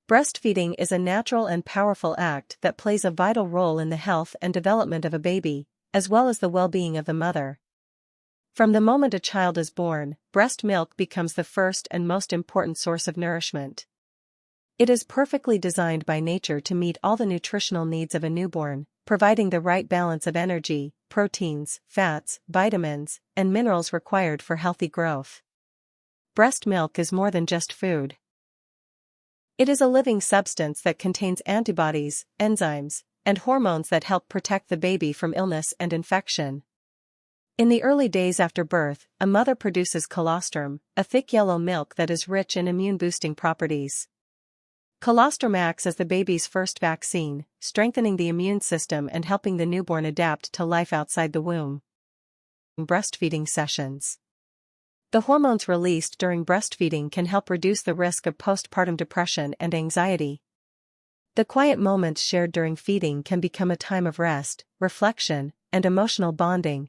Breastfeeding is a natural and powerful act that plays a vital role in the health and development of a baby, as well as the well-being of the mother. From the moment a child is born, breast milk becomes the first and most important source of nourishment. It is perfectly designed by nature to meet all the nutritional needs of a newborn, providing the right balance of energy, proteins, fats, vitamins, and minerals required for healthy growth. Breast milk is more than just food. It is a living substance that contains antibodies, enzymes, and hormones that help protect the baby from illness and infection. In the early days after birth, a mother produces colostrum, a thick yellow milk that is rich in immune-boosting properties. Colostrum acts as the baby's first vaccine, strengthening the immune system and helping the newborn adapt to life outside the womb. Breastfeeding sessions. The hormones released during breastfeeding can help reduce the risk of postpartum depression and anxiety. The quiet moments shared during feeding can become a time of rest, reflection, and emotional bonding,